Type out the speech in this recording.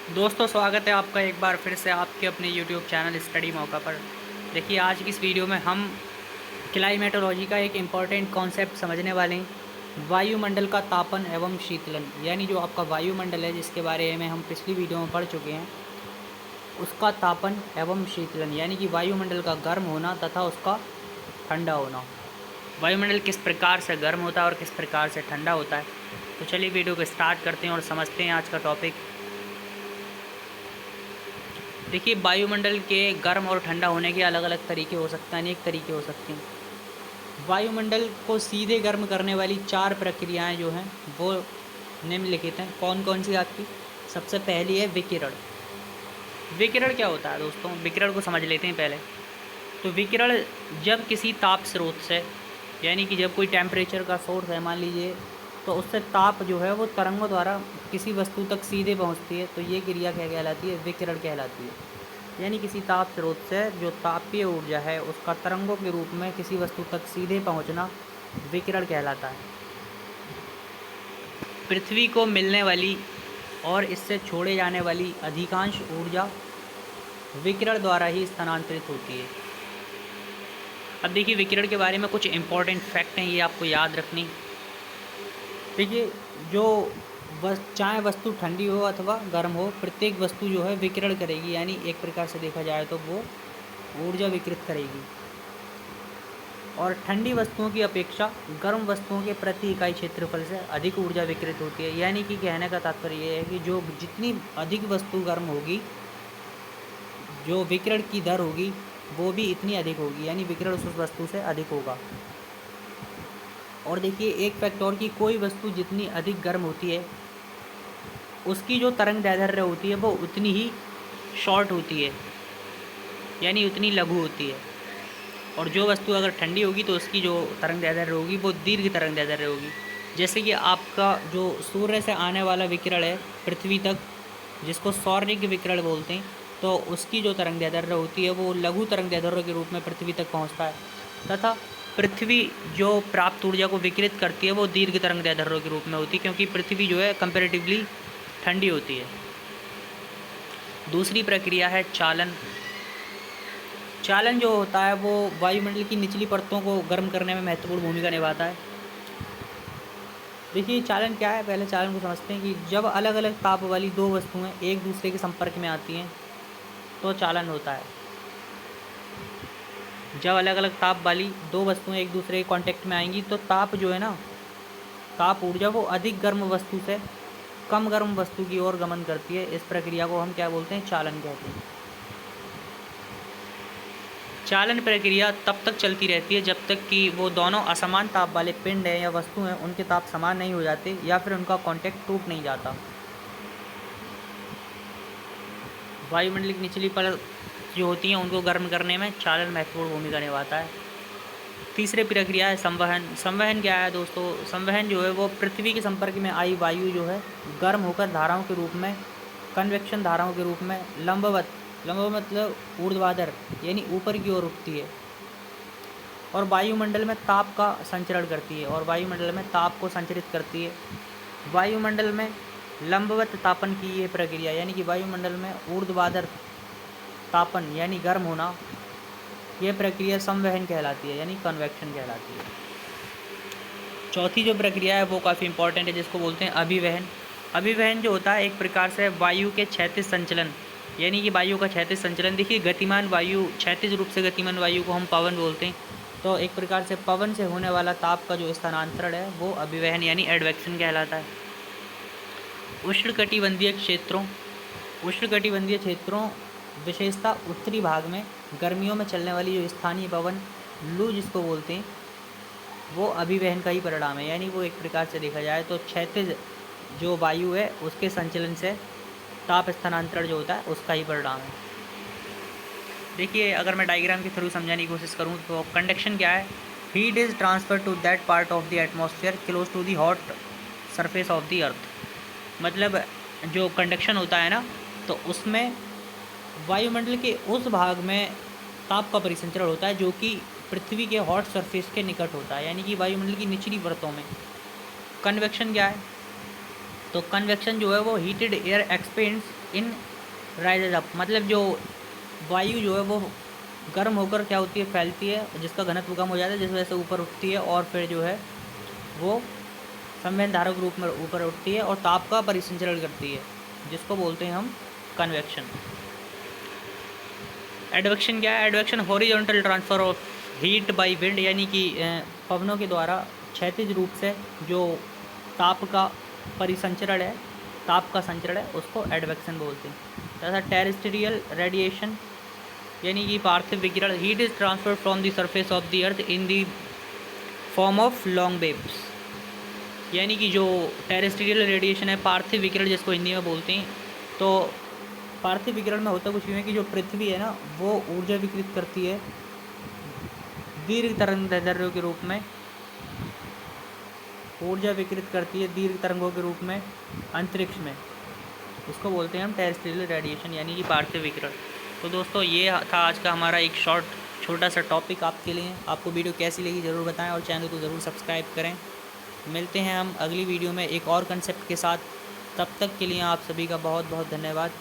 दोस्तों स्वागत है आपका एक बार फिर से आपके अपने यूट्यूब चैनल स्टडी मौका पर। देखिए आज की इस वीडियो में हम क्लाइमेटोलॉजी का एक इम्पॉर्टेंट कॉन्सेप्ट समझने वाले हैं, वायुमंडल का तापन एवं शीतलन। यानी जो आपका वायुमंडल है जिसके बारे में हम पिछली वीडियो में पढ़ चुके हैं, उसका तापन एवं शीतलन यानी कि वायुमंडल का गर्म होना तथा उसका ठंडा होना। वायुमंडल किस प्रकार से गर्म होता है और किस प्रकार से ठंडा होता है। तो चलिए वीडियो को स्टार्ट करते हैं और समझते हैं आज का टॉपिक। देखिए वायुमंडल के गर्म और ठंडा होने के अलग अलग तरीके हो सकते हैं, अनेक तरीके हो सकते हैं। वायुमंडल को सीधे गर्म करने वाली 4 प्रक्रियाएं जो हैं वो निम्नलिखित हैं। कौन कौन सी आपकी? सबसे पहली है विकिरण। विकिरण क्या होता है दोस्तों? विकिरण को समझ लेते हैं पहले। तो विकिरण जब किसी ताप स्रोत से, यानी कि जब कोई टेम्परेचर का सोर्स है मान लीजिए, तो उससे ताप जो है वो तरंगों द्वारा किसी वस्तु तक सीधे पहुंचती है, तो ये क्रिया क्या कहलाती है? विकिरण कहलाती है। यानी किसी ताप स्रोत से जो तापीय ऊर्जा है उसका तरंगों के रूप में किसी वस्तु तक सीधे पहुंचना विकिरण कहलाता है। पृथ्वी को मिलने वाली और इससे छोड़े जाने वाली अधिकांश ऊर्जा विकिरण द्वारा ही स्थानांतरित होती है। अब देखिए विकिरण के बारे में कुछ इंपॉर्टेंट फैक्ट हैं, ये आपको याद रखनी। देखिए जो चाहे वस्तु ठंडी हो अथवा गर्म हो, प्रत्येक वस्तु जो है विकिरण करेगी, यानी एक प्रकार से देखा जाए तो वो ऊर्जा विकिरित करेगी। और ठंडी वस्तुओं की अपेक्षा गर्म वस्तुओं के प्रति इकाई क्षेत्रफल से अधिक ऊर्जा विकिरित होती है। यानी कि कहने का तात्पर्य ये है कि जो जितनी अधिक वस्तु गर्म होगी, जो विकिरण की दर होगी वो भी इतनी अधिक होगी, यानी विकिरण उस वस्तु से अधिक होगा। और देखिए एक फैक्ट और कि कोई वस्तु जितनी अधिक गर्म होती है उसकी जो तरंग दैर्ध्य होती है वो उतनी ही शॉर्ट होती है, यानी उतनी लघु होती है। और जो वस्तु अगर ठंडी होगी तो उसकी जो तरंग दैर्ध्य होगी वो दीर्घ तरंग दैर्ध्य होगी। जैसे कि आपका जो सूर्य से आने वाला विकिरण है पृथ्वी तक, जिसको सौर्यिक विकिरण बोलते हैं, तो उसकी जो तरंग दैर्ध्य होती है वो लघु तरंग दैर्ध्य के रूप में पृथ्वी तक पहुंचता है, तथा पृथ्वी जो प्राप्त ऊर्जा को विकिरित करती है वो दीर्घ तरंग दैर्ध्य के रूप में होती है, क्योंकि पृथ्वी जो है कंपैरेटिवली ठंडी होती है। दूसरी प्रक्रिया है चालन। चालन जो होता है वो वायुमंडल की निचली परतों को गर्म करने में महत्वपूर्ण भूमिका निभाता है। देखिए चालन क्या है, पहले चालन को समझते हैं कि जब अलग अलग ताप वाली दो वस्तुएं एक दूसरे के संपर्क में आती हैं तो चालन होता है। जब अलग अलग ताप वाली दो वस्तुएं एक दूसरे के कांटेक्ट में आएंगी तो ताप जो है ना, ताप ऊर्जा वो अधिक गर्म वस्तु से कम गर्म वस्तु की ओर गमन करती है। इस प्रक्रिया को हम क्या बोलते हैं? चालन कहते हैं। चालन प्रक्रिया तब तक चलती रहती है जब तक कि वो दोनों असमान ताप वाले पिंड हैं या वस्तु हैं, उनके ताप समान नहीं हो जाते या फिर उनका कांटेक्ट टूट नहीं जाता। वायुमंडल की निचली परत जो होती हैं उनको गर्म करने में चालन महत्वपूर्ण भूमिका निभाता है। तीसरी प्रक्रिया है संवहन। संवहन क्या है दोस्तों? संवहन जो है वो पृथ्वी के संपर्क में आई वायु जो है गर्म होकर धाराओं के रूप में, कन्वेक्शन धाराओं के रूप में लंबवत, लंबवत मतलब ऊर्ध्वाधर यानी ऊपर की ओर उठती है और वायुमंडल में ताप का संचरण करती है और वायुमंडल में ताप को संचरित करती है। वायुमंडल में लंबवत तापन की ये प्रक्रिया, यानी कि वायुमंडल में ऊर्ध्वाधर तापन यानी गर्म होना, यह प्रक्रिया संवहन कहलाती है, यानी कन्वेक्शन कहलाती है। चौथी जो प्रक्रिया है वो काफ़ी इंपॉर्टेंट है, जिसको बोलते हैं अभिवहन। अभिवहन जो होता है एक प्रकार से वायु के क्षैतिज संचलन, यानी कि वायु का क्षैतिज संचलन। देखिए गतिमान वायु, क्षैतिज रूप से गतिमान वायु को हम पवन बोलते हैं, तो एक प्रकार से पवन से होने वाला ताप का जो स्थानांतरण है वो अभिवहन यानी एडवेक्शन कहलाता है। उष्णकटिबंधीय क्षेत्रों, उष्णकटिबंधीय क्षेत्रों विशेषता उत्तरी भाग में गर्मियों में चलने वाली जो स्थानीय पवन लू जिसको बोलते हैं वो अभिवहन का ही परिणाम है। यानी वो एक प्रकार से देखा जाए तो क्षैतिज जो वायु है उसके संचलन से ताप स्थानांतरण जो होता है उसका ही परिणाम है। देखिए अगर मैं डायग्राम के थ्रू समझाने की कोशिश करूँ तो कंडक्शन क्या है? Heat is transfer to that part of the atmosphere close to the hot surface of the earth. मतलब जो कंडक्शन होता है ना, तो उसमें वायुमंडल के उस भाग में ताप का परिसंचरण होता है जो कि पृथ्वी के हॉट सरफेस के निकट होता है, यानी कि वायुमंडल की निचली परतों में। कन्वेक्शन क्या है? तो कन्वेक्शन जो है वो हीटेड एयर एक्सपेंड्स इन राइजेज अप, मतलब जो वायु जो है वो गर्म होकर क्या होती है, फैलती है, जिसका घनत्व कम हो जाता है, जिस वजह से ऊपर उठती है और फिर जो है वो संवहन धारक रूप में ऊपर उठती है और ताप का परिसंचरण करती है, जिसको बोलते हैं हम कन्वेक्शन। एडवेक्शन क्या है? Advection horizontal transfer of heat by wind, यानी कि पवनों के द्वारा क्षैतिज रूप से जो ताप का परिसंचरण है, ताप का संचरण है, उसको एडवेक्शन बोलते हैं। तथा टेरेस्ट्रियल रेडिएशन यानी कि पार्थिव विकिरण, heat is transferred from the surface of the earth in the form of long waves, यानी कि जो टेरेस्ट्रियल रेडिएशन है, पार्थिव विकिरण जिसको हिंदी में बोलते हैं, तो पार्थिव विकिरण में होता कुछ यूँ है कि जो पृथ्वी है ना वो ऊर्जा विकिरित करती है दीर्घ तरंगदैर्ध्यों के रूप में, ऊर्जा विकिरित करती है दीर्घ तरंगों के रूप में अंतरिक्ष में, इसको बोलते हैं हम टेरेस्ट्रियल रेडिएशन यानी कि पार्थिव विकिरण। तो दोस्तों ये था आज का हमारा एक छोटा सा टॉपिक आपके लिए। आपको वीडियो कैसी लगी ज़रूर बताएं और चैनल को ज़रूर सब्सक्राइब करें। मिलते हैं हम अगली वीडियो में एक और कंसेप्ट के साथ, तब तक के लिए आप सभी का बहुत बहुत धन्यवाद।